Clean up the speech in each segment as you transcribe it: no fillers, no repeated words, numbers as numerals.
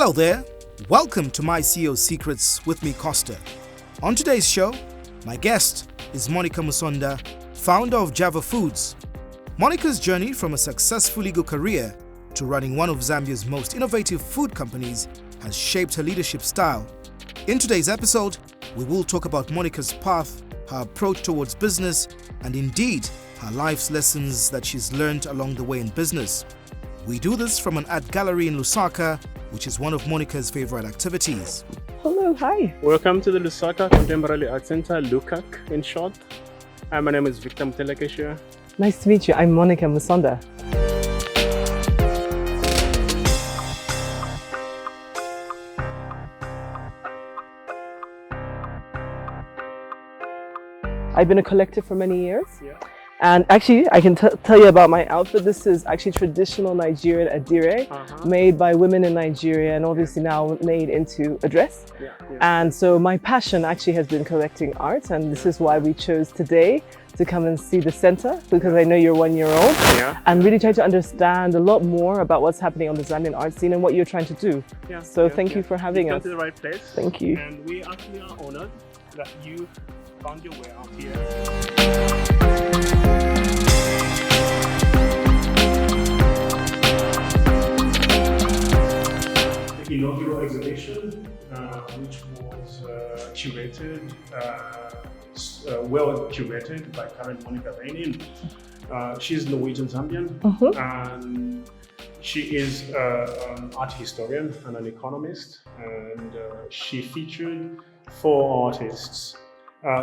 Hello there, welcome to My CEO Secrets with me, Costa. On today's show, my guest is Monica Musonda, founder of Java Foods. Monica's journey from a successful legal career to running one of Zambia's most innovative food companies has shaped her leadership style. In today's episode, we will talk about Monica's path, her approach towards business, and indeed, her life's lessons that she's learned along the way in business. We do this from an art gallery in Lusaka, which is one of Monica's favorite activities. Hello, hi. Welcome to the Lusaka Contemporary Art Center, LUCAC in short. My name is Victor Mtelekeshia. Nice to meet you. I'm Monica Musonda. I've been a collector for many years. Yeah. And actually, I can tell you about my outfit. This is actually traditional Nigerian adire, made by women in Nigeria and obviously now made into a dress. Yeah. And so my passion actually has been collecting art, and this is why we chose today to come and see the center, because I know you're 1 year old, and really try to understand a lot more about what's happening on the Zambian art scene and what you're trying to do. Thank you for having us. Come to the right place. Thank you. And we actually are honored that you found your way out here. The inaugural exhibition, which was well curated by Karen Monica Lenin. She's Norwegian Zambian, and she is an art historian and an economist, and she featured 4 artists.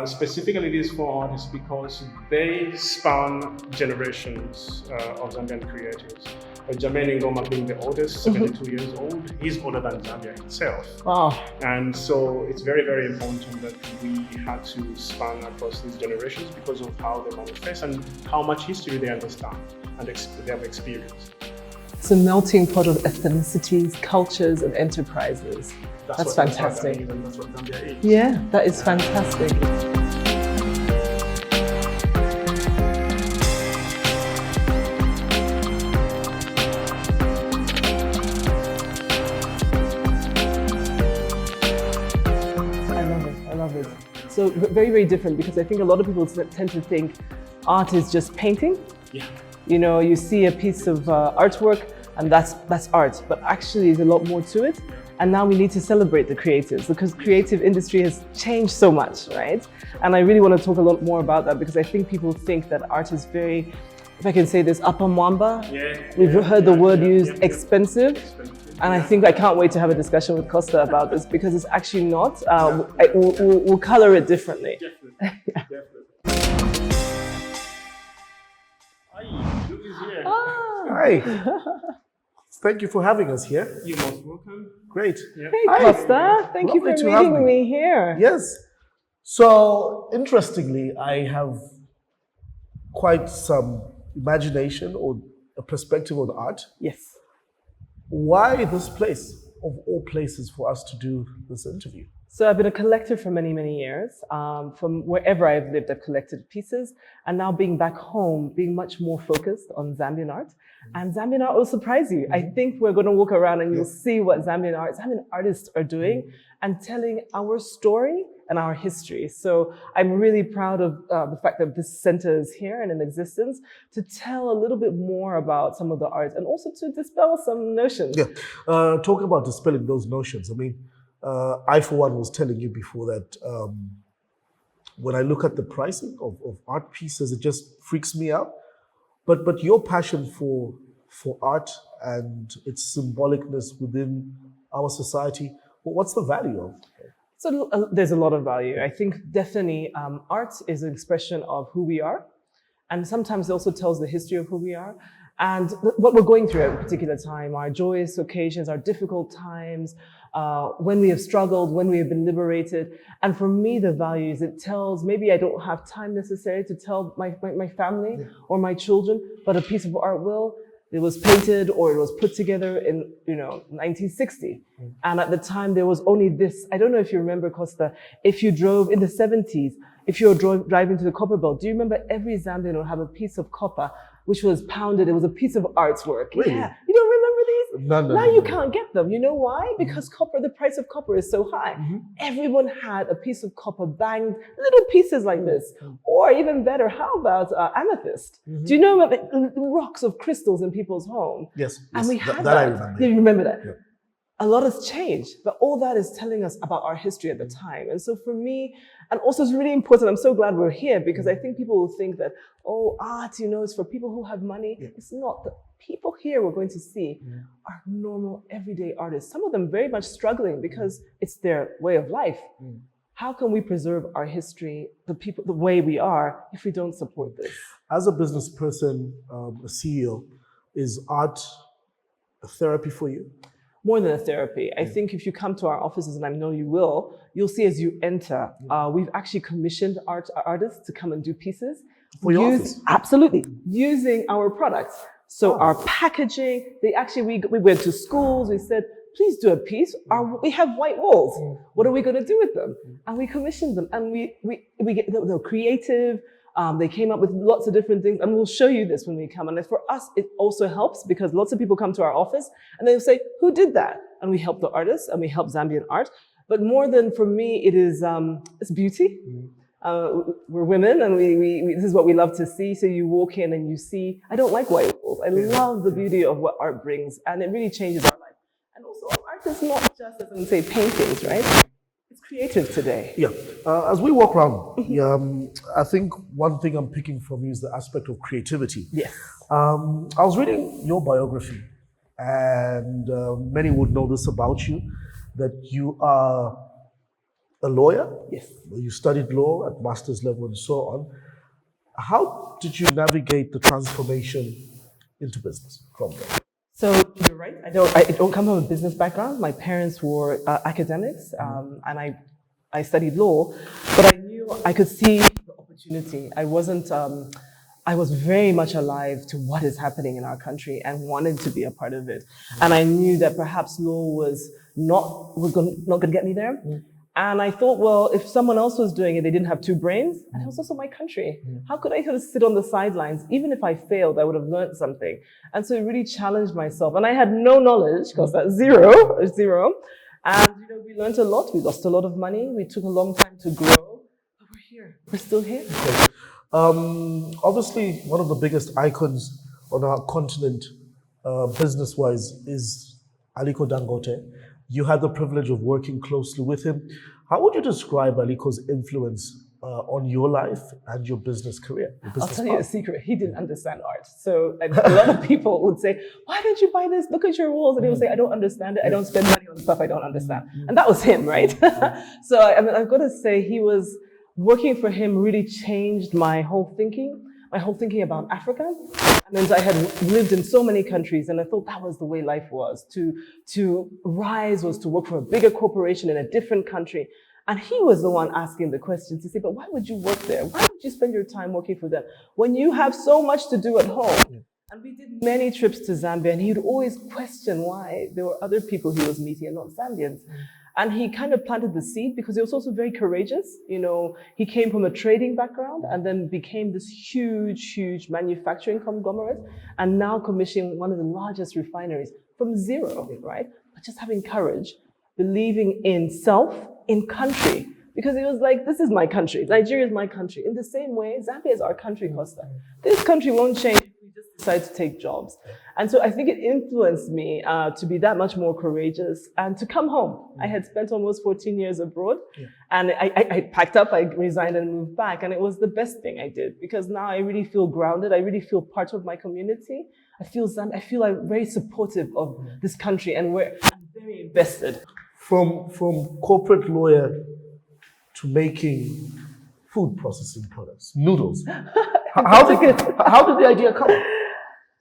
Specifically these 4 artists because they span generations of Zambian creatives. Jermaine Ngoma being the oldest, 72 years old, he's older than Zambia itself. Wow. And so it's very, very important that we had to span across these generations because of how they manifest and how much history they understand and they have experienced. It's a melting pot of ethnicities, cultures, and enterprises. That's fantastic. That's what Zambia is. Yeah, that is fantastic. I love it. So very, very different, because I think a lot of people tend to think art is just painting. Yeah. You know, you see a piece of artwork and that's art, but actually there's a lot more to it. And now we need to celebrate the creatives, because creative industry has changed so much, right? And I really want to talk a lot more about that, because I think people think that art is very, if I can say this, apamwamba. We've heard the word used, expensive. And I can't wait to have a discussion with Costa about this, because it's actually not. We'll color it differently. Definitely. Hi, Luke is here. Hi. Thank you for having us here. You're most welcome. Great. Yeah. Hey, Costa. Thank you for meeting me here. Yes. So, interestingly, I have quite some imagination or a perspective on art. Yes. Why this place, of all places, for us to do this interview? So I've been a collector for many, many years. From wherever I've lived, I've collected pieces. And now being back home, being much more focused on Zambian art. And Zambian art will surprise you. I think we're going to walk around and you'll see what Zambian artists are doing and telling our story and our history. So I'm really proud of the fact that this center is here and in existence to tell a little bit more about some of the art and also to dispel some notions. Yeah. Talk about dispelling those notions. I mean, I, for one, was telling you before that when I look at the pricing of art pieces, it just freaks me out. But your passion for art and its symbolicness within our society, what's the value of it? So there's a lot of value. I think definitely art is an expression of who we are. And sometimes it also tells the history of who we are. And what we're going through at a particular time, our joyous occasions, our difficult times, when we have struggled, when we have been liberated. And for me, the value is it tells, maybe I don't have time necessarily to tell my family or my children, but a piece of art will. It was painted or it was put together in, 1960. And at the time, there was only this. I don't know if you remember, Costa, if you drove in the 70s, if you were driving to the copper belt, do you remember every Zambian would have a piece of copper which was pounded. It was a piece of artwork. Really? Yeah. You don't remember these? No, Now you can't get them. You know why? Because the price of copper is so high. Everyone had a piece of copper banged, little pieces like this. Or even better, how about amethyst? Do you know about rocks of crystals in people's home? Yes. And we had that. I that. remember. Do you remember that? Yeah. A lot has changed, but all that is telling us about our history at the time. And so for me, and also it's really important, I'm so glad we're here because I think people will think that, oh, art, is for people who have money. Yeah. It's not. The people here we're going to see are normal, everyday artists. Some of them very much struggling because it's their way of life. How can we preserve our history, the way we are, if we don't support this? As a business person, a CEO, is art a therapy for you? More than a therapy. I think if you come to our offices, and I know you will, you'll see as you enter, we've actually commissioned artists to come and do pieces. For your office? Absolutely. Using our products. So our packaging, we went to schools, we said, please do a piece. We have white walls. What are we going to do with them? And we commissioned them. And we they're creative. They came up with lots of different things, and we'll show you this when we come. And for us, it also helps because lots of people come to our office and they'll say, who did that? And we help the artists and we help Zambian art. But more than for me, it is it's beauty. We're women and we this is what we love to see. So you walk in and you see, I don't like white walls. I love the beauty of what art brings, and it really changes our life. And also art is not just, as I say, paintings, right? It's creative today. Yeah. As we walk around, I think one thing I'm picking from you is the aspect of creativity. Yes. I was reading your biography, and many would know this about you, that you are a lawyer. Yes. You studied law at master's level and so on. How did you navigate the transformation into business from there? So you're right. I don't come from a business background. My parents were academics, and I studied law, but I knew I could see the opportunity. I was very much alive to what is happening in our country and wanted to be a part of it. And I knew that perhaps law was not going to get me there. And I thought, well, if someone else was doing it, they didn't have two brains, and it was also my country. How could I sort of sit on the sidelines? Even if I failed, I would have learned something. And so it really challenged myself. And I had no knowledge, because that's zero. And we learned a lot. We lost a lot of money. We took a long time to grow. But we're here. We're still here. Okay. Obviously, one of the biggest icons on our continent, business-wise, is Aliko Dangote. You had the privilege of working closely with him. How would you describe Aliko's influence on your life and your business career? I'll tell you a secret. He didn't understand art. So a lot of people would say, why don't you buy this? Look at your walls. And he would say, I don't understand it. I don't spend money on stuff I don't understand. And that was him, right? So I've got to say working for him really changed my whole thinking about Africa. And I had lived in so many countries, and I thought that was the way life was. To rise was to work for a bigger corporation in a different country. And he was the one asking the questions. He said, but why would you work there? Why would you spend your time working for them when you have so much to do at home? Yeah. And we did many trips to Zambia, and he would always question why there were other people he was meeting and not Zambians. And he kind of planted the seed because he was also very courageous. He came from a trading background and then became this huge, huge manufacturing conglomerate, and now commissioning one of the largest refineries from zero, right? But just having courage, believing in self, in country, because it was like, this is my country. Nigeria is my country. In the same way, Zambia is our country, Costa. This country won't change if we just decide to take jobs. And so I think it influenced me to be that much more courageous and to come home. I had spent almost 14 years abroad, and I packed up, I resigned and moved back. And it was the best thing I did, because now I really feel grounded. I really feel part of my community. I feel like very supportive of this country, and I'm very invested. From corporate lawyer to making food processing products, noodles. How did the idea come?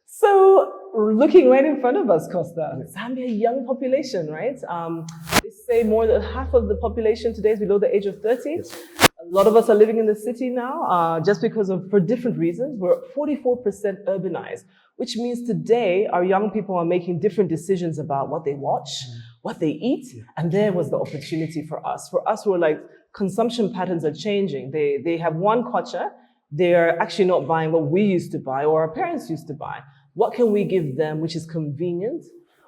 So, looking right in front of us, Costa, Zambia, young population, right? They say more than half of the population today is below the age of 30. Yes. A lot of us are living in the city now, just for different reasons. We're 44% urbanized, which means today our young people are making different decisions about what they watch, what they eat, and there was the opportunity for us. For us, we're like, consumption patterns are changing. They have one culture, They're actually not buying what we used to buy or our parents used to buy. What can we give them which is convenient,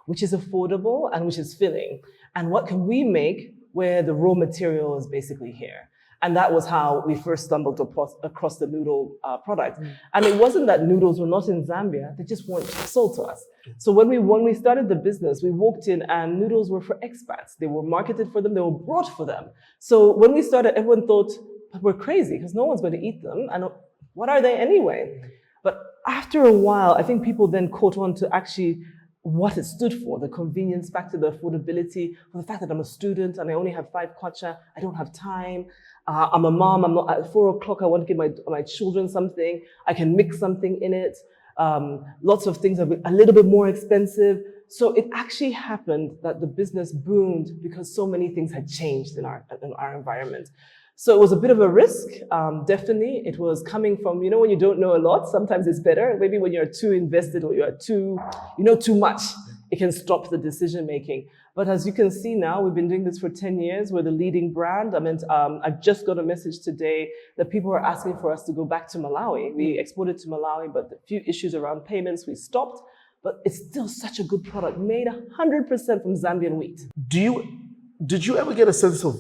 which is affordable, and which is filling? And what can we make where the raw material is basically here? And that was how we first stumbled across the noodle product. And it wasn't that noodles were not in Zambia, they just weren't sold to us. So when we started the business, we walked in and noodles were for expats. They were marketed for them, they were brought for them. So when we started, everyone thought, but we're crazy because no one's going to eat them. And what are they anyway? But after a while, I think people then caught on to actually what it stood for, the convenience factor, the affordability, for the fact that I'm a student and I only have 5 kwacha, I don't have time. I'm a mom, I'm not at 4 o'clock, I want to give my children something, I can mix something in it. Lots of things are a little bit more expensive. So it actually happened that the business boomed because so many things had changed in our environment. So it was a bit of a risk, definitely. It was coming from, when you don't know a lot, sometimes it's better. Maybe when you're too invested or you know too much, it can stop the decision making. But as you can see now, we've been doing this for 10 years. We're the leading brand. I've just got a message today that people are asking for us to go back to Malawi. We exported to Malawi, but a few issues around payments, we stopped. But it's still such a good product, made 100% from Zambian wheat. Did you ever get a sense of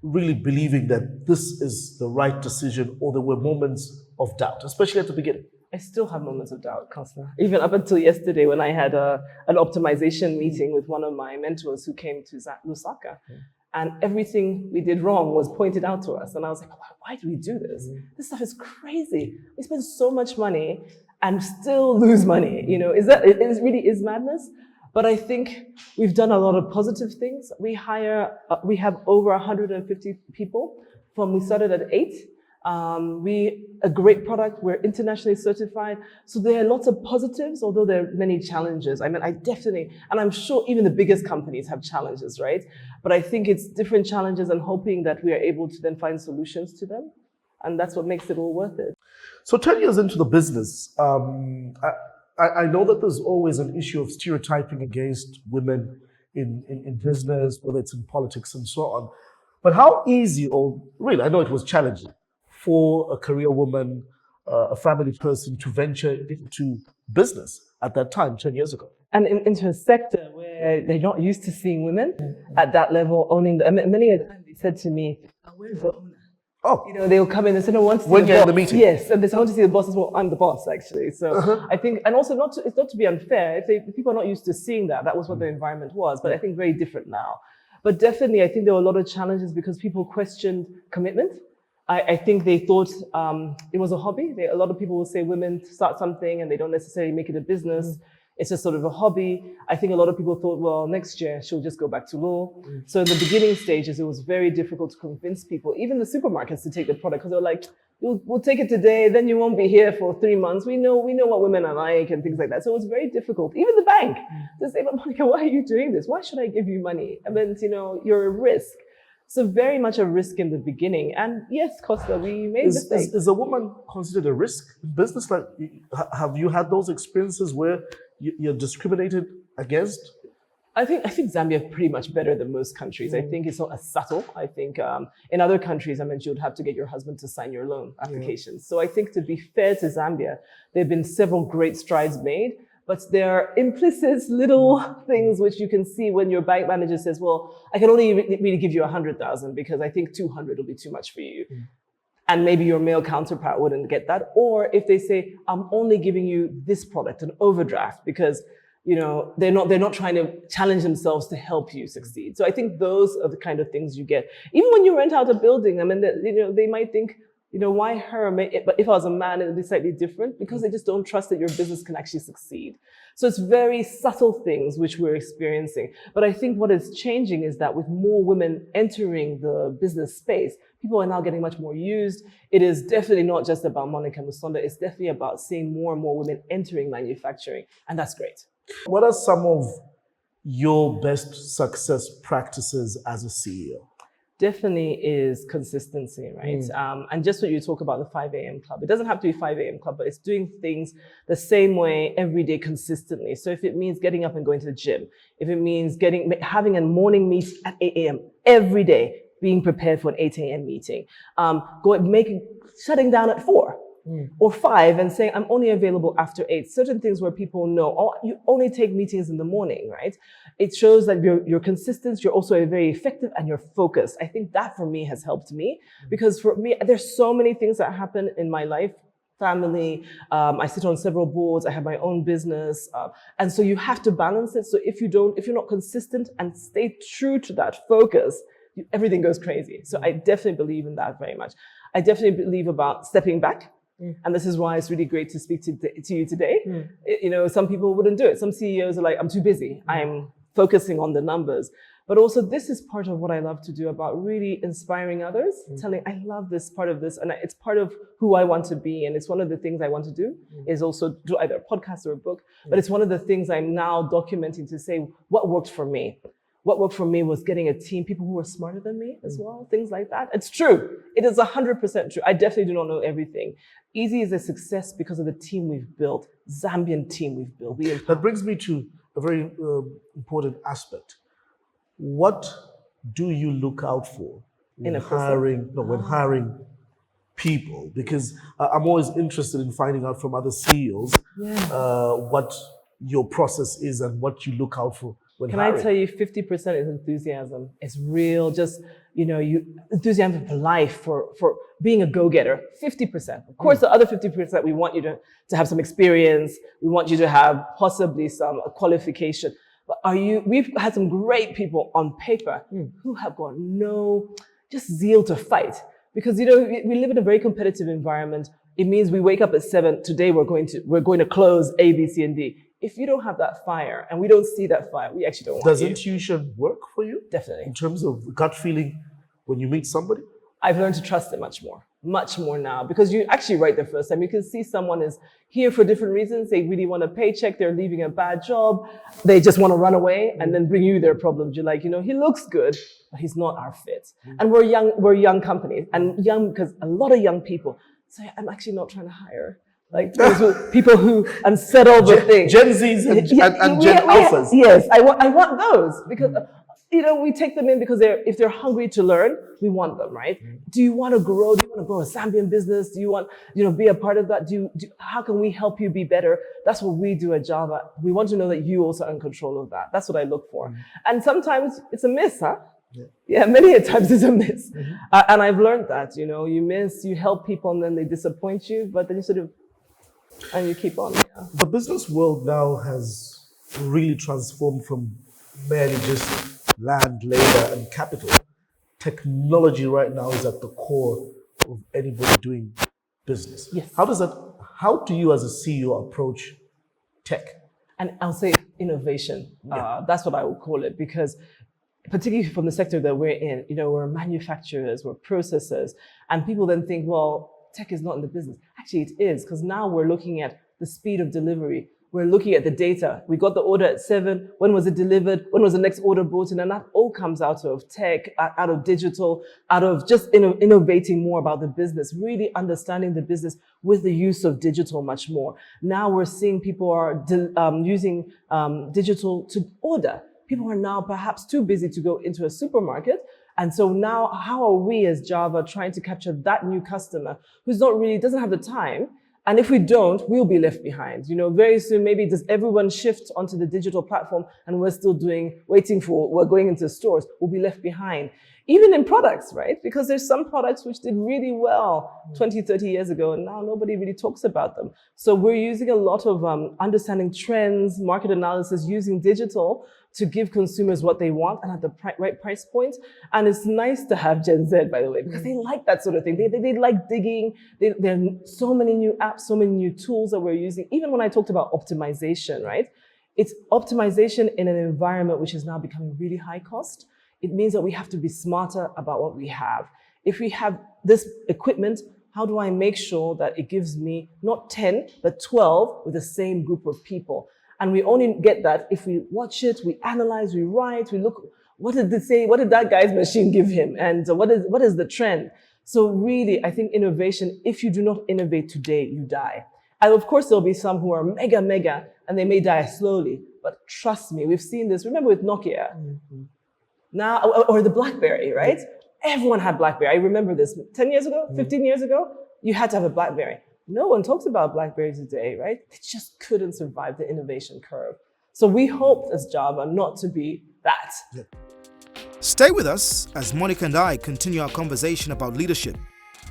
really believing that this is the right decision, or there were moments of doubt, especially at the beginning? I still have moments of doubt, Costa. Even up until yesterday when I had an optimization meeting with one of my mentors who came to Lusaka. And everything we did wrong was pointed out to us. And I was like, why do we do this? This stuff is crazy. We spend so much money and still lose money. It really is madness. But I think we've done a lot of positive things. We have over 150 people. We started at 8. A great product. We're internationally certified. So there are lots of positives, although there are many challenges. I definitely, and I'm sure even the biggest companies have challenges, right? But I think it's different challenges and hoping that we are able to then find solutions to them. And that's what makes it all worth it. So 10 years into the business, I know that there's always an issue of stereotyping against women in business, whether it's in politics and so on. But how easy, or really, I know it was challenging for a career woman, a family person to venture into business at that time, 10 years ago? And into a sector where they're not used to seeing women at that level owning many a time they said to me, where's the owner? Oh, they'll come in and say, "No, I want to see when the you're boss." in the meeting. Yes, and they say, "I want to see the boss as well." I'm the boss, actually. So I think, and also it's not to be unfair. If people are not used to seeing that was what the environment was. But I think very different now. But definitely, I think there were a lot of challenges because people questioned commitment. I think they thought it was a hobby. A lot of people will say women start something and they don't necessarily make it a business. It's just sort of a hobby. I think a lot of people thought, well, next year she'll just go back to law. So in the beginning stages, it was very difficult to convince people, even the supermarkets, to take the product, because they were like, we'll take it today, then you won't be here for 3 months. We know what women are like and things like that. So it was very difficult. Even the bank to say, but Monica, why are you doing this? Why should I give you money? You're a risk. So very much a risk in the beginning. And yes, Costa, we made mistakes. Is a woman considered a risk in business? Like, have you had those experiences where you're discriminated against? I think Zambia is pretty much better than most countries. I think it's not as subtle. I think in other countries, you would have to get your husband to sign your loan applications. So I think, to be fair to Zambia, there have been several great strides made, but there are implicit little things which you can see when your bank manager says, well, I can only really give you 100,000 because I think 200 will be too much for you. And maybe your male counterpart wouldn't get that. Or if they say, I'm only giving you this product, an overdraft, because they're not trying to challenge themselves to help you succeed. So I think those are the kind of things you get. Even when you rent out a building, they might think, why her? But if I was a man, it would be slightly different, because they just don't trust that your business can actually succeed. So it's very subtle things which we're experiencing. But I think what is changing is that with more women entering the business space, people are now getting much more used. It is definitely not just about Monica Musonda. It's definitely about seeing more and more women entering manufacturing. And that's great. What are some of your best success practices as a CEO? Definitely is consistency, right? And just when you talk about the 5 a.m. club, it doesn't have to be 5 a.m. club, but it's doing things the same way every day consistently. So if it means getting up and going to the gym, if it means having a morning meet at 8 a.m. every day, being prepared for an 8 a.m. meeting, shutting down at 4 or 5 and saying, I'm only available after 8. Certain things where people know, oh, you only take meetings in the morning, right? It shows that you're consistent, you're also very effective, and you're focused. I think that for me has helped me, because for me, there's so many things that happen in my life. Family, I sit on several boards, I have my own business. And so you have to balance it. So if you're not consistent and stay true to that focus, everything goes crazy. So I definitely believe in that very much. I definitely believe about stepping back. And this is why it's really great to speak to you today. Some people wouldn't do it. Some CEOs are like, I'm too busy. I'm focusing on the numbers. But also, this is part of what I love to do, about really inspiring others, telling, I love this part of this, and it's part of who I want to be. And it's one of the things I want to do, is also do either a podcast or a book. But it's one of the things I'm now documenting to say what worked for me. What worked for me was getting a team, people who were smarter than me as well, things like that. It's true. It is 100% true. I definitely do not know everything. Easy is a success because of the team we've built, Zambian team we've built. That brings me to a very important aspect. What do you look out for when hiring people? Because I'm always interested in finding out from other CEOs what your process is and what you look out for when hiring. I tell you, 50% is enthusiasm. It's real, just enthusiasm for life, for being a go-getter. 50%. Of course, the other 50%, we want you to have some experience. We want you to have possibly some qualification. But we've had some great people on paper who have got no just zeal to fight. Because, we live in a very competitive environment. It means we wake up at 7. Today we're going to close A, B, C, and D. If you don't have that fire, and we don't see that fire, we actually don't want Does you. intuition work for you? Definitely. In terms of gut feeling when you meet somebody? I've learned to trust it much more now, because you actually right the first time. You can see someone is here for different reasons. They really want a paycheck. They're leaving a bad job. They just want to run away and then bring you their problems. You're like, he looks good, but he's not our fit. And we're a young company, and young because a lot of young people say, I'm actually not trying to hire. Like people who unsettle the thing. Gen Zs and Gen Alphas. Yes, I want those, because we take them in because if they're hungry to learn, we want them, right? Do you want to grow? Do you want to grow a Zambian business? Do you want, be a part of that? How can we help you be better? That's what we do at Java. We want to know that you also are in control of that. That's what I look for. And sometimes it's a miss, huh? Yeah, many a times it's a miss. And I've learned that, you miss, you help people and then they disappoint you, but then you and you keep on. Yeah. The business world now has really transformed from merely just land, labor, and capital. Technology right now is at the core of anybody doing business. Yes. How do you as a CEO approach tech? And I'll say innovation. That's what I would call it, because particularly from the sector that we're in, we're manufacturers, we're processors, and people then think, well, tech is not in the business. Actually, it is, because now we're looking at the speed of delivery. We're looking at the data. We got the order at 7. When was it delivered? When was the next order brought in? And that all comes out of tech, out of digital, out of just innovating more about the business, really understanding the business with the use of digital much more. Now we're seeing people are using digital to order. People are now perhaps too busy to go into a supermarket. And so now, how are we as Java trying to capture that new customer who's doesn't have the time? And if we don't, we'll be left behind. Very soon, maybe does everyone shift onto the digital platform and we're still we're going into stores, we'll be left behind. Even in products, right? Because there's some products which did really well 20, 30 years ago, and now nobody really talks about them. So we're using a lot of understanding trends, market analysis, using digital to give consumers what they want and at the right price point. And it's nice to have Gen Z, by the way, because they like that sort of thing. They like digging. There are so many new apps, so many new tools that we're using. Even when I talked about optimization, right? It's optimization in an environment which is now becoming really high cost. It means that we have to be smarter about what we have. If we have this equipment, how do I make sure that it gives me not 10, but 12 with the same group of people? And we only get that if we watch it, we analyze, we write, we look, what did they say? What did that guy's machine give him? And what is the trend? So really, I think innovation, if you do not innovate today, you die. And of course, there'll be some who are mega, and they may die slowly. But trust me, we've seen this. Remember with Nokia? Now, or the BlackBerry, right? everyone had BlackBerry. I remember this 10 years ago, 15 years ago, you had to have a BlackBerry. No one talks about BlackBerry today, right? They just couldn't survive the innovation curve. So we hoped as Java not to be that. Yeah. Stay with us as Monica and I continue our conversation about leadership,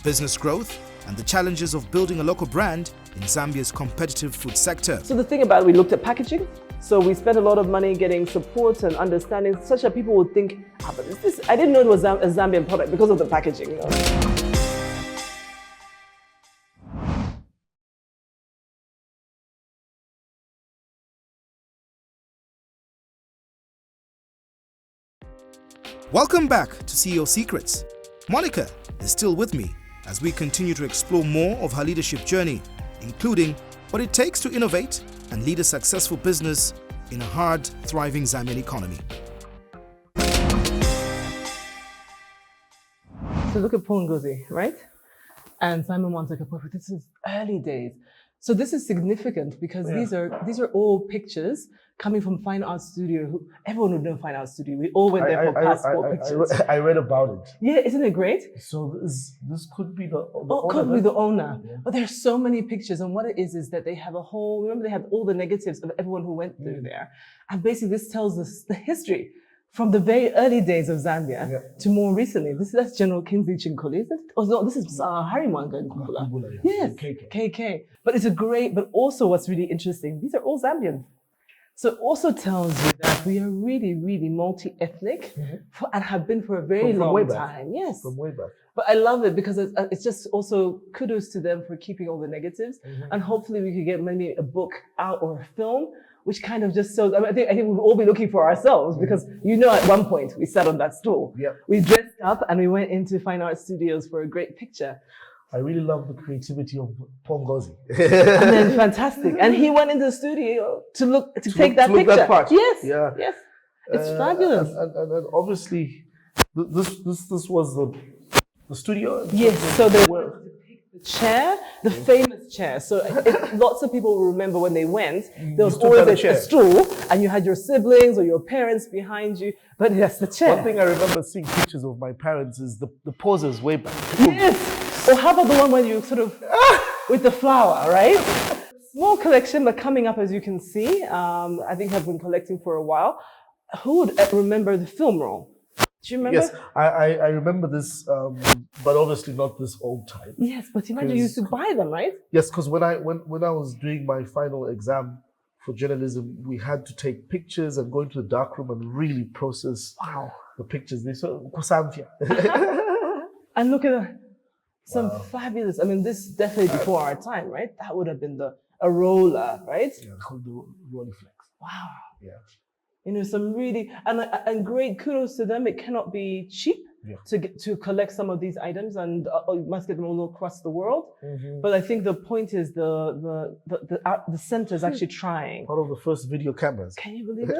business growth, and the challenges of building a local brand in Zambia's competitive food sector. So the thing about it, we looked at packaging. So we spent a lot of money getting support and understanding such that people would think, but is this, I didn't know it was a Zambian product because of the packaging. You know? Welcome back to CEO Secrets. Monica is still with me as we continue to explore more of her leadership journey, including what it takes to innovate and lead a successful business in a hard, thriving Zambian economy. So look at Pongozi, right? And Simon Montaka, this is early days. So this is significant because these are all pictures coming from Fine Art Studio. Everyone would know Fine Art Studio. We all went there for passport pictures. I read about it. Yeah, isn't it great? So this could be the could be the owner. Yeah. But there's so many pictures, and what it is that they have a whole. Remember, they have all the negatives of everyone who went through there, and basically this tells us the history from the very early days of Zambia to more recently. That's General Kingsley Chinkoli, isn't it? Oh no, this is Harry Mwanga Nkula. Yes, KK. But it's a great. But also, what's really interesting, these are all Zambians. So it also tells you that we are really, really multi-ethnic and have been for a very long time. Yes. From way back. But I love it because it's just also kudos to them for keeping all the negatives. And hopefully we could get maybe a book out or a film, which kind of just shows, I think we'll all be looking for ourselves because at one point we sat on that stool. Yep. We dressed up and we went into Fine Art Studios for a great picture. I really love the creativity of Pongozi. And then fantastic. And he went into the studio to take that picture. That part. Yes. Yeah. Yes. It's fabulous. And obviously, this was the studio. Yes. So the chair, the famous chair. So lots of people will remember when they went, there was always a stool, and you had your siblings or your parents behind you. But yes, the chair. One thing I remember seeing pictures of my parents is the poses way back. Yes. Or how about the one where you sort of, with the flower, right? Small collection, but coming up as you can see. I think I've been collecting for a while. Who would remember the film roll? Do you remember? Yes, I remember this, but obviously not this old type. Yes, but imagine you used to buy them, right? Yes, because when I was doing my final exam for journalism, we had to take pictures and go into the darkroom and really process the pictures. They saw Zambia. And look at that. Some fabulous, this is definitely before our time, right? That would have been a roller, right? Yeah, called the Rolleiflex. Wow. Yeah. Some really, and great kudos to them. It cannot be cheap to collect some of these items, and you must get them all across the world. But I think the point is the center is actually trying. Part of the first video cameras. Can you believe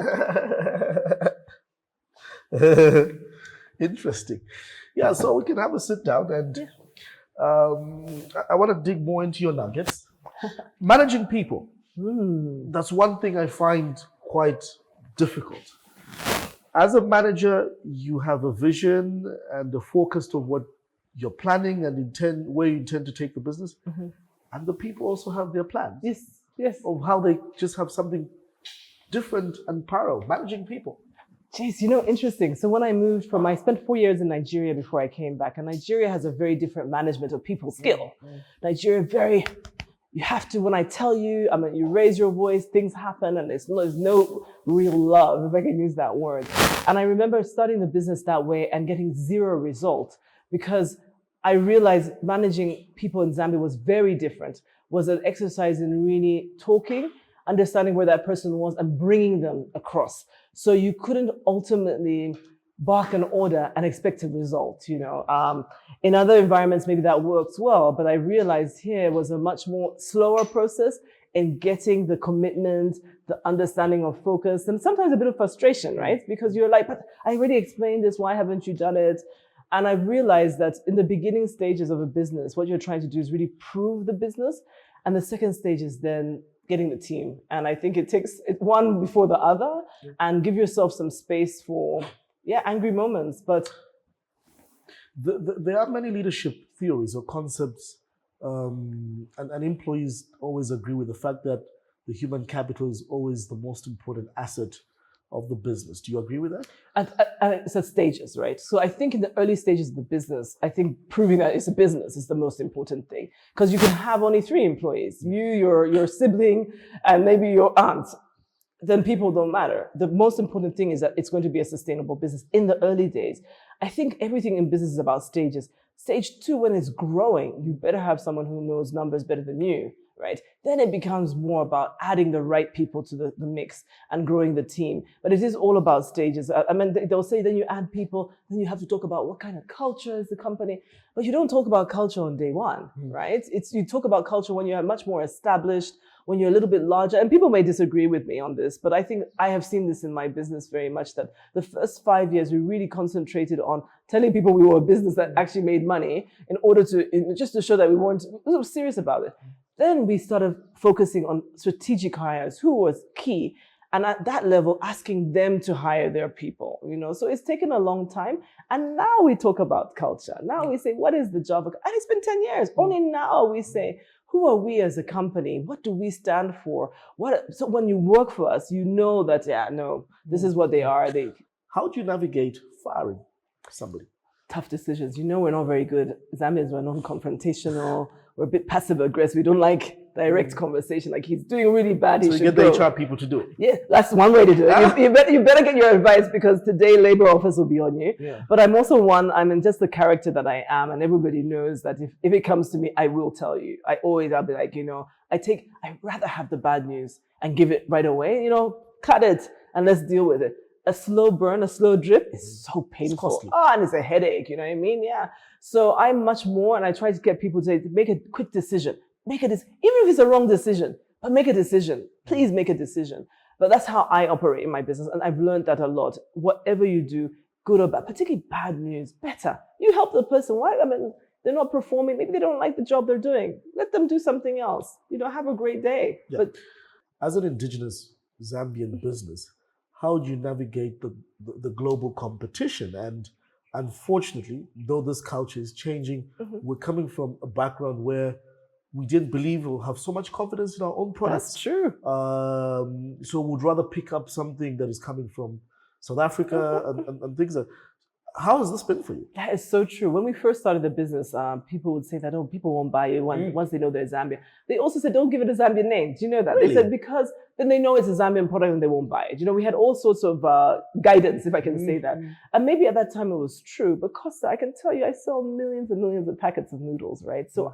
it? Interesting. Yeah, so we can have a sit down and I want to dig more into your nuggets. Managing people. That's one thing I find quite difficult. As a manager, you have a vision and a focus of what you're planning and where you intend to take the business. And the people also have their plans. Yes. Of how they just have something different and parallel. Managing people. Geez, interesting. So when I spent 4 years in Nigeria before I came back, and Nigeria has a very different management of people skill. Nigeria, you have to, when I tell you, you raise your voice, things happen, and there's no real love, if I can use that word. And I remember starting the business that way and getting zero result because I realized managing people in Zambia was very different, was an exercise in really talking, understanding where that person was and bringing them across. So you couldn't ultimately bark an order and expect a result, In other environments, maybe that works well, but I realized here was a much more slower process in getting the commitment, the understanding of focus, and sometimes a bit of frustration, right? Because you're like, but I already explained this, why haven't you done it? And I've realized that in the beginning stages of a business, what you're trying to do is really prove the business. And the second stage is then getting the team. And I think it takes one before the other and give yourself some space for, angry moments. But There are many leadership theories or concepts, and employees always agree with the fact that the human capital is always the most important asset of the business. Do you agree with that? And it's at stages, right? So I think in the early stages of the business, I think proving that it's a business is the most important thing. Because you can have only 3 employees, you, your sibling, and maybe your aunt. Then people don't matter. The most important thing is that it's going to be a sustainable business in the early days. I think everything in business is about stages. Stage 2, when it's growing, you better have someone who knows numbers better than you, right? Then it becomes more about adding the right people to the mix and growing the team. But it is all about stages. I mean, they'll say then you add people, then you have to talk about what kind of culture is the company. But you don't talk about culture on day one, right? You talk about culture when you're much more established, when you're a little bit larger. And people may disagree with me on this, but I think I have seen this in my business very much, that the first 5 years we really concentrated on telling people we were a business that actually made money in order to, just to show that we weren't serious about it. Then we started focusing on strategic hires, who was key. And at that level, asking them to hire their people, So it's taken a long time. And now we talk about culture. Now we say, what is the job? And it's been 10 years. Only now we say, who are we as a company? What do we stand for? So when you work for us, you know that, this is what they are. How do you navigate firing somebody? Tough decisions. We're not very good. Zambians were non-confrontational. We're a bit passive aggressive. We don't like direct conversation. Like, he's doing really bad. So you get the HR people to do it. Yeah, that's one way to do it. You better get your advice, because today labor office will be on you. Yeah. But I'm also I'm in just the character that I am, and everybody knows that if it comes to me, I will tell you. I'll be like, I'd rather have the bad news and give it right away. Cut it and let's deal with it. A slow burn, a slow drip is so painful. And it's a headache, you know what I mean? Yeah. So I'm much more, and I try to get people to make a quick decision. Even if it's a wrong decision, but make a decision. Please make a decision. But that's how I operate in my business. And I've learned that a lot. Whatever you do, good or bad, particularly bad news, better. You help the person. Why? I mean, they're not performing. Maybe they don't like the job they're doing. Let them do something else. Have a great day. Yeah. But as an indigenous Zambian business, how do you navigate the global competition? And unfortunately, though this culture is changing, we're coming from a background where we didn't believe we'll have so much confidence in our own products. That's true. So we'd rather pick up something that is coming from South Africa and things like that. How has this been for you? That is so true. When we first started the business, people would say that, people won't buy you once they know they're Zambia. They also said, don't give it a Zambian name. Do you know that? Really? They said, because then they know it's a Zambian product and they won't buy it. We had all sorts of guidance, if I can say that. And maybe at that time it was true, but Costa, I can tell you, I sell millions and millions of packets of noodles, right? So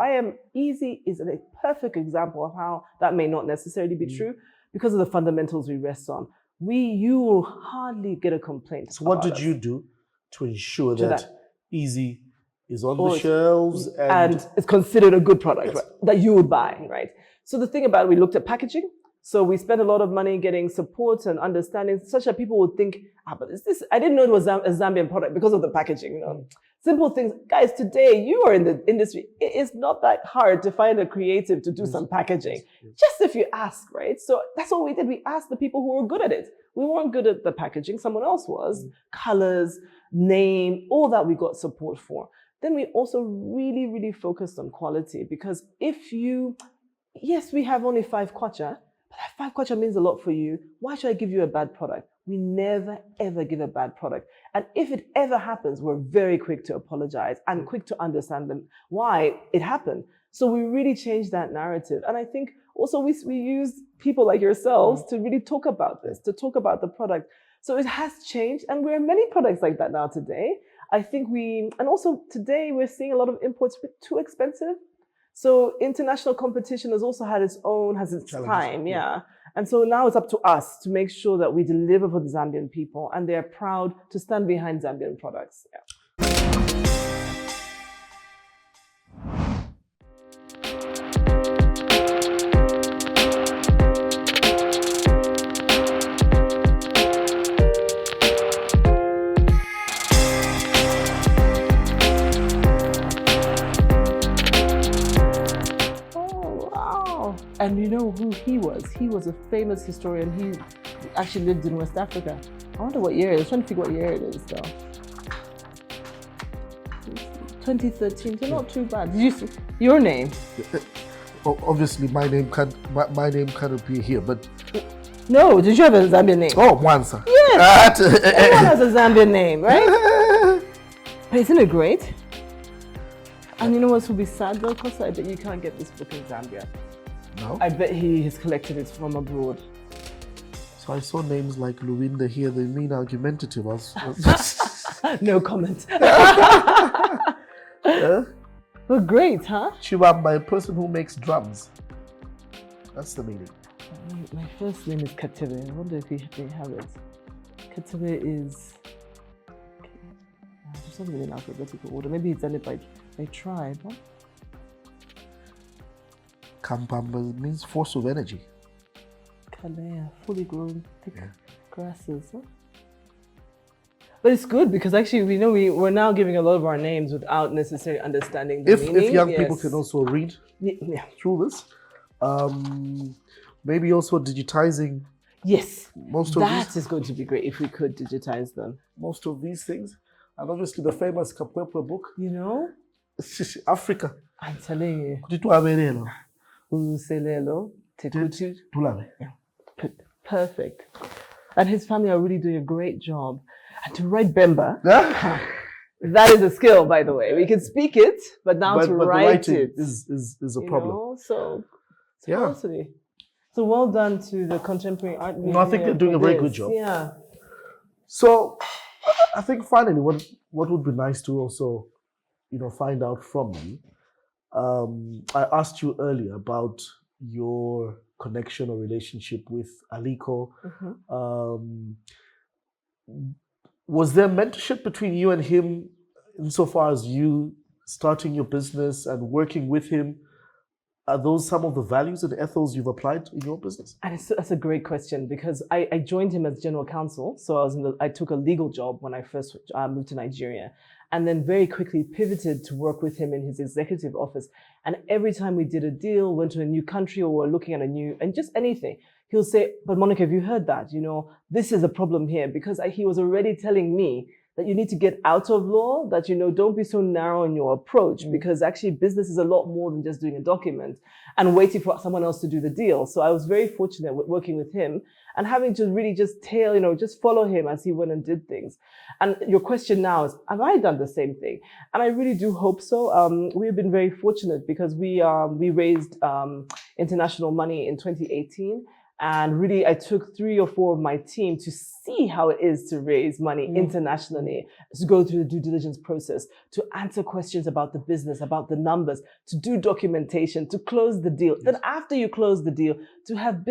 Easy is a perfect example of how that may not necessarily be true, because of the fundamentals we rest on. You will hardly get a complaint. So what did you do to ensure that Easy is on the shelves and it's considered a good product, right, that you would buy, right? So the thing about it, we looked at packaging. So we spent a lot of money getting support and understanding, such that people would think, but I didn't know it was a Zambian product because of the packaging. Simple things. Guys, today you are in the industry. It is not that hard to find a creative to do some packaging. Just if you ask, right? So that's what we did. We asked the people who were good at it. We weren't good at the packaging. Someone else was. Colors, name, all that we got support for. Then we also really, really focused on quality, because yes, we have only 5 kwacha, but that 5 kwacha means a lot for you. Why should I give you a bad product? We never, ever give a bad product. And if it ever happens, we're very quick to apologize and quick to understand why it happened. So we really changed that narrative. And I think also we use people like yourselves to really talk about this, to talk about the product. So it has changed, and we're many products like that now today. I think and also today we're seeing a lot of imports too expensive. So international competition has also had its time, yeah. And so now it's up to us to make sure that we deliver for the Zambian people, and they're proud to stand behind Zambian products. Yeah. And you know who he was? He was a famous historian. He actually lived in West Africa. I wonder what year it is. I'm trying to figure what year it is, though. 2013. You're not too bad. Your name? Obviously, my name cannot be here, but no. Did you have a Zambian name? Oh, Mwansa. Yes. Everyone has a Zambian name, right? But isn't it great? And you know what will be sad though, Costa? I bet you can't get this book in Zambia. No. I bet he has collected it from abroad. So I saw names like Luwinda here. They mean argumentative. No comment. Yeah? Well, great, huh? Chiwamba, a person who makes drums. That's the meaning. My first name is Katebe. I wonder if they have it. Katebe is... It's not really in alphabetical order. Maybe it's done it by tribe, huh? Kampamba means force of energy. Kalea, fully grown, thick grasses, huh? But it's good because actually we know we're now giving a lot of our names without necessarily understanding the meaning. If young people can also read through this, maybe also digitizing. Yes, most of that is going to be great if we could digitize them. Most of these things, and obviously the famous Kapwepwe book. You know, Africa. I'm telling you. Uselelo, Tekutu. Perfect. And his family are really doing a great job. And to write Bemba, that is a skill, by the way. We can speak it, but to write it is a problem. Know? So well done to the Contemporary Art Museum. No, I think they're doing a very good job. Yeah. So I think finally, what would be nice to also, find out from you. I asked you earlier about your connection or relationship with Aliko. Was there mentorship between you and him insofar as you starting your business and working with him? Are those some of the values and ethos you've applied in your business? And that's a great question because I joined him as general counsel. So I took a legal job when I first moved to Nigeria, and then very quickly pivoted to work with him in his executive office. And every time we did a deal, went to a new country or were looking at and just anything, he'll say, but Monica, have you heard that? This is a problem here, because he was already telling me that you need to get out of law, that, don't be so narrow in your approach, because actually business is a lot more than just doing a document and waiting for someone else to do the deal. So I was very fortunate with working with him and having to really just just follow him as he went and did things. And your question now is, have I done the same thing? And I really do hope so. We've been very fortunate because we raised international money in 2018. And really, I took 3 or 4 of my team to see how it is to raise money internationally, to go through the due diligence process, to answer questions about the business, about the numbers, to do documentation, to close the deal. Yes. Then after you close the deal, to have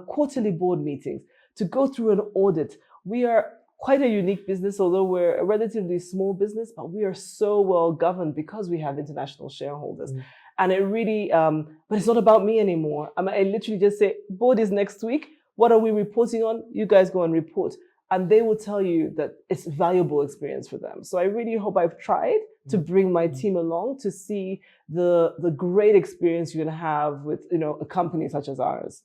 quarterly board meetings, to go through an audit. We are quite a unique business, although we're a relatively small business, but we are so well governed because we have international shareholders. And it really, but it's not about me anymore. I literally just say, board is next week. What are we reporting on? You guys go and report. And they will tell you that it's a valuable experience for them. So I really hope I've tried to bring my team along to see the great experience you're going to have with, a company such as ours.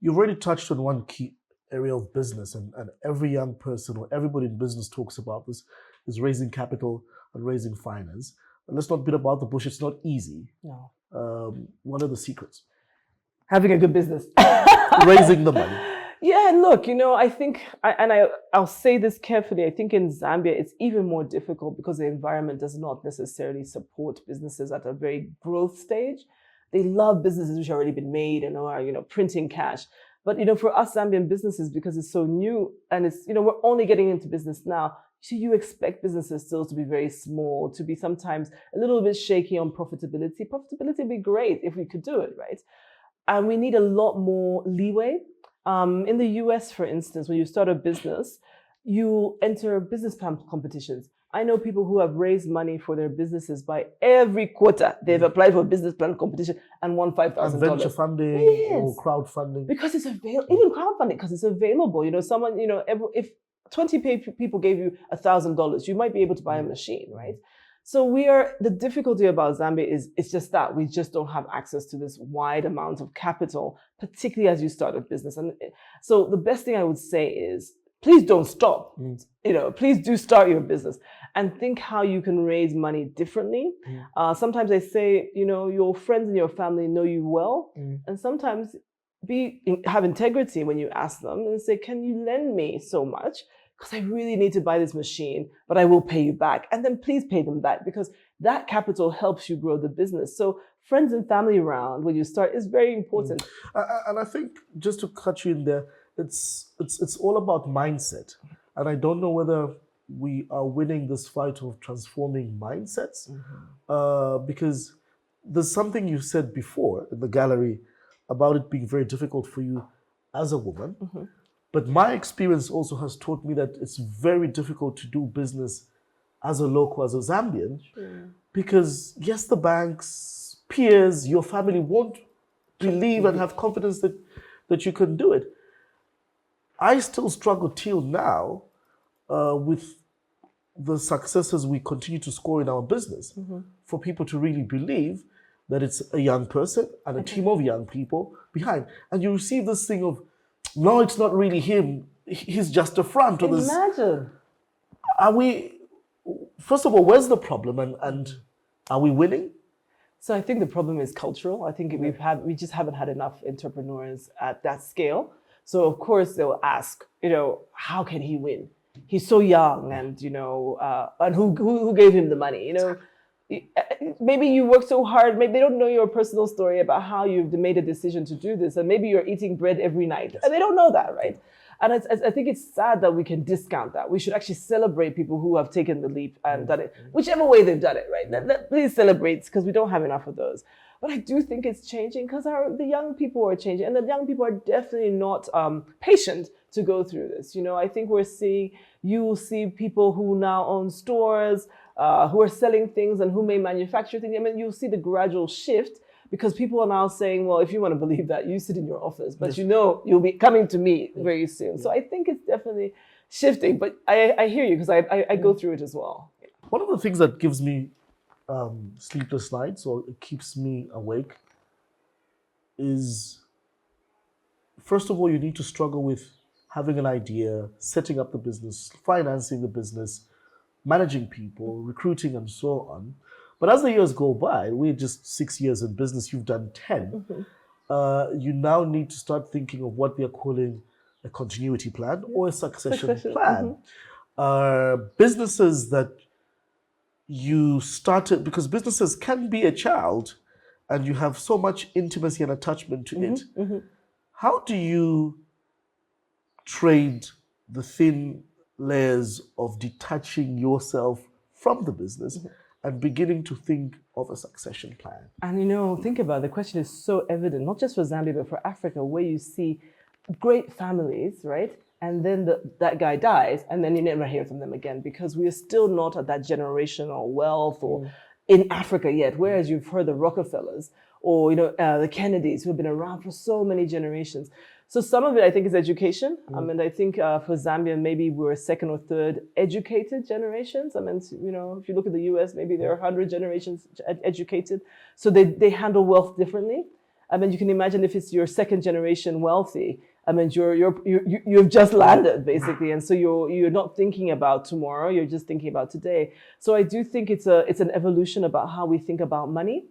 You've already touched on one key area of business, and every young person or everybody in business talks about this, is raising capital and raising finance. And let's not beat about the bush. It's not easy. No. What are the secrets? Having a good business. Raising the money. Yeah, look, I think, I'll say this carefully, I think in Zambia, it's even more difficult because the environment does not necessarily support businesses at a very growth stage. They love businesses which have already been made and are, printing cash. But, for us Zambian businesses, because it's so new and it's, we're only getting into business now, so you expect businesses still to be very small, to be sometimes a little bit shaky on profitability. Profitability would be great if we could do it, right? And we need a lot more leeway. In the US, for instance, when you start a business, you enter business plan competitions. I know people who have raised money for their businesses by every quarter. They've applied for a business plan competition and won $5,000. Venture funding or crowdfunding. Because it's available, even crowdfunding, because it's available. Someone, if 20 people gave you $1,000, you might be able to buy a machine, right? So the difficulty about Zambia is it's just that we just don't have access to this wide amount of capital, particularly as you start a business. And so the best thing I would say is please don't stop. Please do start your business and think how you can raise money differently. Sometimes I say, your friends and your family know you well, and sometimes have integrity when you ask them and say, can you lend me so much? Because I really need to buy this machine, but I will pay you back. And then please pay them back, because that capital helps you grow the business. So friends and family around when you start is very important. And I think, just to cut you in there, it's all about mindset. And I don't know whether we are winning this fight of transforming mindsets, because there's something you said before in the gallery about it being very difficult for you as a woman. But my experience also has taught me that it's very difficult to do business as a local, as a Zambian, because yes, the banks, peers, your family won't believe and have confidence that you can do it. I still struggle till now with the successes we continue to score in our business, for people to really believe that it's a young person and a team of young people behind. And you receive this thing of, no, it's not really him, he's just a front. Imagine. Are we, first of all, where's the problem, and are we winning? So I think the problem is cultural. I think we just haven't had enough entrepreneurs at that scale. So of course they'll ask, how can he win? He's so young, and and who gave him the money? Maybe you work so hard. Maybe they don't know your personal story about how you've made a decision to do this, and maybe you're eating bread every night, and they don't know that, right? And I think it's sad that we can discount that. We should actually celebrate people who have taken the leap and done it, whichever way they've done it, right? Please celebrate, because we don't have enough of those. But I do think it's changing, because the young people are changing, and the young people are definitely not patient to go through this. I think you will see people who now own stores, who are selling things and who may manufacture things. I mean, you'll see the gradual shift, because people are now saying, well, if you want to believe that, you sit in your office, but you'll be coming to me very soon. So I think it's definitely shifting, but I hear you, because I go through it as well. One of the things that gives me sleepless nights, or it keeps me awake, is, first of all, you need to struggle with having an idea, setting up the business, financing the business, managing people, recruiting, and so on. But as the years go by, we're just 6 years in business, you've done 10, you now need to start thinking of what they're calling a continuity plan or a succession plan. Businesses that you started, because businesses can be a child and you have so much intimacy and attachment to it. How do you trade the thin layers of detaching yourself from the business and beginning to think of a succession plan? And think about it, the question is so evident, not just for Zambia, but for Africa, where you see great families, right? And then that guy dies, and then you never hear from them again, because we are still not at that generational wealth or in Africa yet. Whereas you've heard the Rockefellers or the Kennedys, who have been around for so many generations. So some of it, I think, is education. I mean, I think for Zambia, maybe we're second or third educated generations. I mean, if you look at the US, maybe there are 100 generations educated. So they handle wealth differently. I mean, you can imagine if it's your second generation wealthy, I mean, you've just landed, basically, and so you're not thinking about tomorrow. You're just thinking about today. So I do think it's an evolution about how we think about money.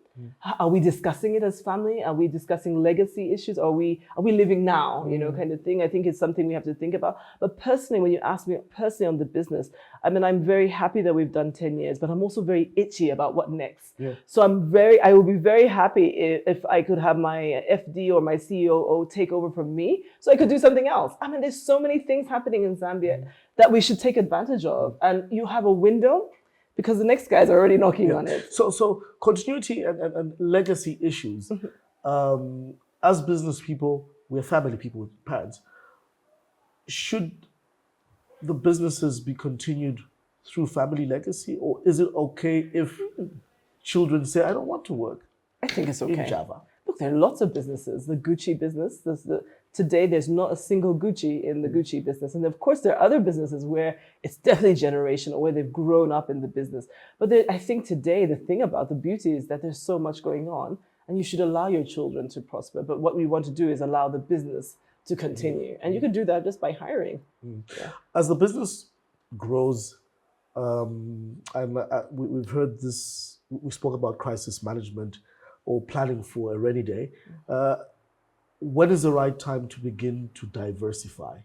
Are we discussing it as family? Are we discussing legacy issues? Are we living now? Kind of thing. I think it's something we have to think about. But personally, when you ask me personally on the business, I mean, I'm very happy that we've done 10 years, but I'm also very itchy about what next. So I will be very happy if I could have my FD or my COO take over from me, so I could do something else. I mean, there's so many things happening in Zambia that we should take advantage of, and you have a window, because the next guys are already knocking on it. So continuity and legacy issues. As business people, we're family people with parents. Should the businesses be continued through family legacy, or is it okay if children say, I don't want to work? I think it's okay. In Java. Look, there are lots of businesses. The Gucci business, today there's not a single Gucci in the Gucci business. And of course, there are other businesses where it's definitely generational, where they've grown up in the business. But I think today, the thing about the beauty is that there's so much going on, and you should allow your children to prosper. But what we want to do is allow the business to continue. And you could do that just by hiring. Yeah. As the business grows, we've heard this, we spoke about crisis management or planning for a rainy day. When is the right time to begin to diversify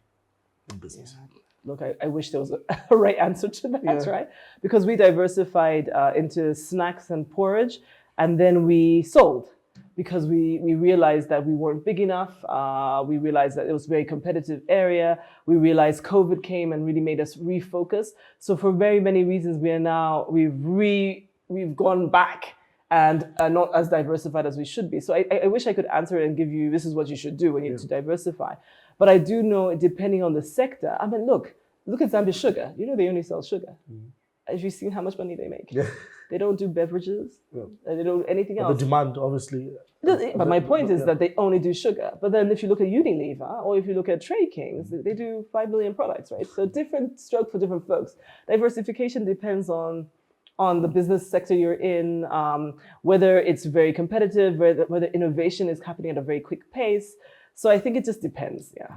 in business? Yeah. Look, I wish there was a right answer to that, right? Because we diversified into snacks and porridge, and then we sold because we realized that we weren't big enough. We realized that it was a very competitive area. We realized COVID came and really made us refocus. So for very many reasons, we've gone back and not as diversified as we should be. So I wish I could answer it and give you, this is what you should do when you need to diversify. But I do know, depending on the sector, I mean, look at Zambia Sugar. You know, they only sell sugar. Have you seen how much money they make? Yeah. They don't do beverages. Yeah. They don't do anything else. The demand, obviously. But my point is that they only do sugar. But then if you look at Unilever or if you look at Trade Kings, they do 5 million products, right? So different stroke for different folks. Diversification depends on the business sector you're in, whether it's very competitive, whether innovation is happening at a very quick pace. So I think it just depends, yeah.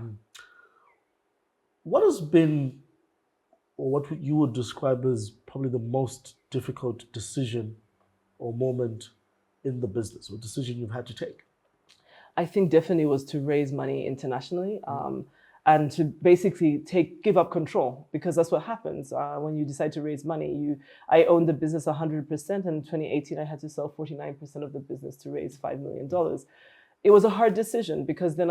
What has been, or what you would describe as probably the most difficult decision or moment in the business, or decision you've had to take? I think definitely was to raise money internationally and to basically give up control, because that's what happens when you decide to raise money. I owned the business 100%, and in 2018 I had to sell 49% of the business to raise $5 million. It was a hard decision because then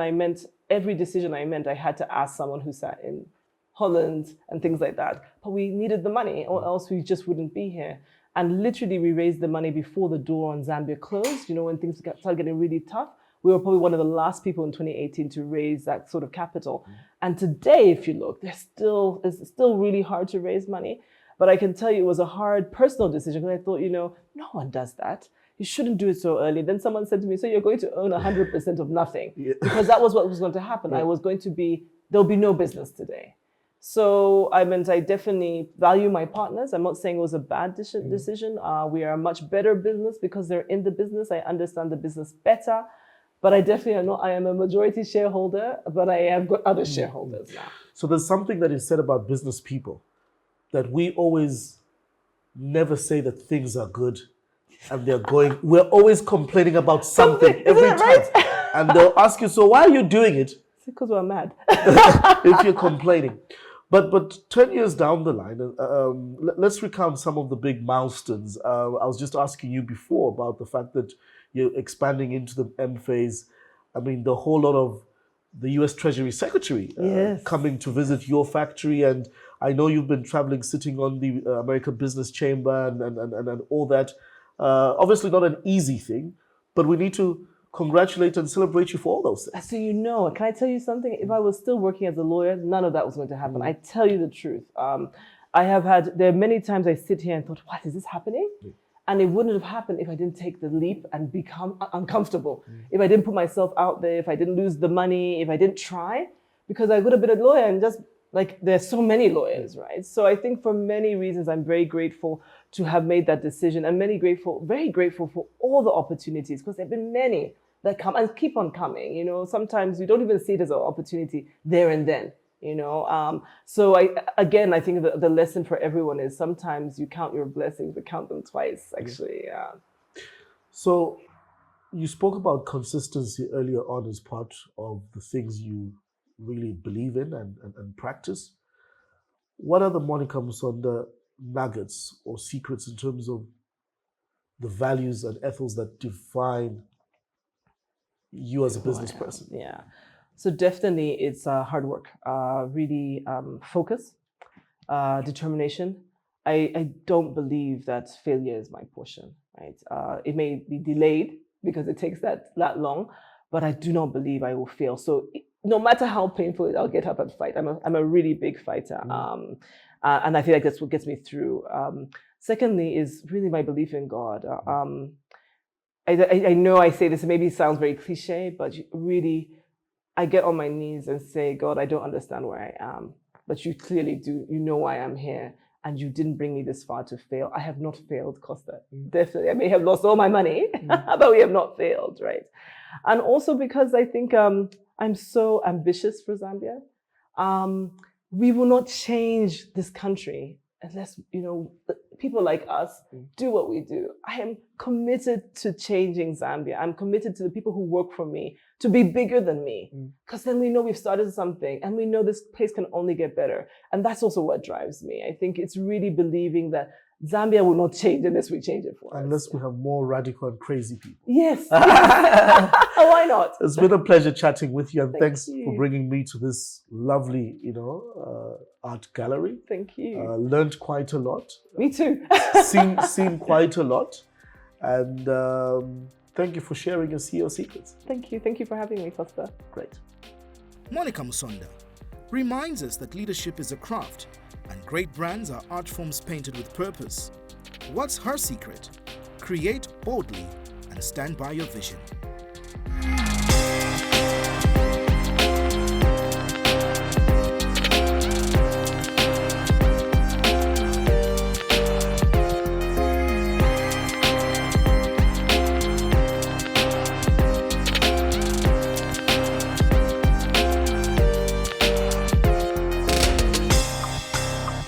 every decision I had to ask someone who sat in Holland and things like that. But we needed the money or else we just wouldn't be here. And literally we raised the money before the door on Zambia closed. You know, when things started getting really tough, we were probably one of the last people in 2018 to raise that sort of capital. And today, if you look, it's still really hard to raise money. But I can tell you it was a hard personal decision because I thought, no one does that. You shouldn't do it so early. Then someone said to me, so you're going to own 100% of nothing. Because that was what was going to happen. There'll be no business today. So I definitely value my partners. I'm not saying it was a bad decision. We are a much better business because they're in the business. I understand the business better. But I definitely am not. I am a majority shareholder, but I have got other shareholders now. So there's something that is said about business people, that we always never say that things are good and they're going. We're always complaining about something every time. Right? And they'll ask you, so why are you doing it? It's because we're mad. If you're complaining. But 10 years down the line, let's recount some of the big milestones. I was just asking you before about the fact that you're expanding into the M phase. I mean, the whole lot of the US Treasury Secretary coming to visit your factory. And I know you've been traveling, sitting on the American Business Chamber and all that. Obviously not an easy thing, but we need to congratulate and celebrate you for all those things. So can I tell you something? If I was still working as a lawyer, none of that was going to happen. I tell you the truth. There are many times I sit here and thought, what, is this happening? And it wouldn't have happened if I didn't take the leap and become uncomfortable. If I didn't put myself out there, if I didn't lose the money, if I didn't try, because I would have been a lawyer and just there's so many lawyers, right? So I think for many reasons, I'm very grateful to have made that decision and very grateful for all the opportunities, because there have been many that come and keep on coming. Sometimes you don't even see it as an opportunity there and then. So I think the lesson for everyone is sometimes you count your blessings, but count them twice, actually. Yeah. So you spoke about consistency earlier on as part of the things you really believe in and practice. What are the Monica Musonda nuggets or secrets in terms of the values and ethos that define you as a business person? Yeah. So definitely it's hard work, really focus, determination. I don't believe that failure is my portion, right? It may be delayed because it takes that long, but I do not believe I will fail. So no matter how painful it is, I'll get up and fight. I'm a really big fighter. And I feel like that's what gets me through. Secondly is really my belief in God. I know I say this, it maybe sounds very cliche, but really, I get on my knees and say, God, I don't understand where I am, but you clearly do. You know why I'm here, and you didn't bring me this far to fail. I have not failed, Costa. Definitely, I may have lost all my money, but we have not failed, right? And also because I think I'm so ambitious for Zambia. We will not change this country unless, people like us do what we do. I am committed to changing Zambia. I'm committed to the people who work for me to be bigger than me. Because then we know we've started something and we know this place can only get better. And that's also what drives me. I think it's really believing that Zambia will not change unless we change it for us. Unless we have more radical and crazy people. Yes. Oh, why not? It's been a pleasure chatting with you, and thanks you. for bringing me to this lovely, art gallery. Thank you. Learned quite a lot. Me too. seen quite a lot, and thank you for sharing your CEO secrets. Thank you. Thank you for having me, Costa. Great. Monica Musonda reminds us that leadership is a craft and great brands are art forms painted with purpose. What's her secret? Create boldly and stand by your vision.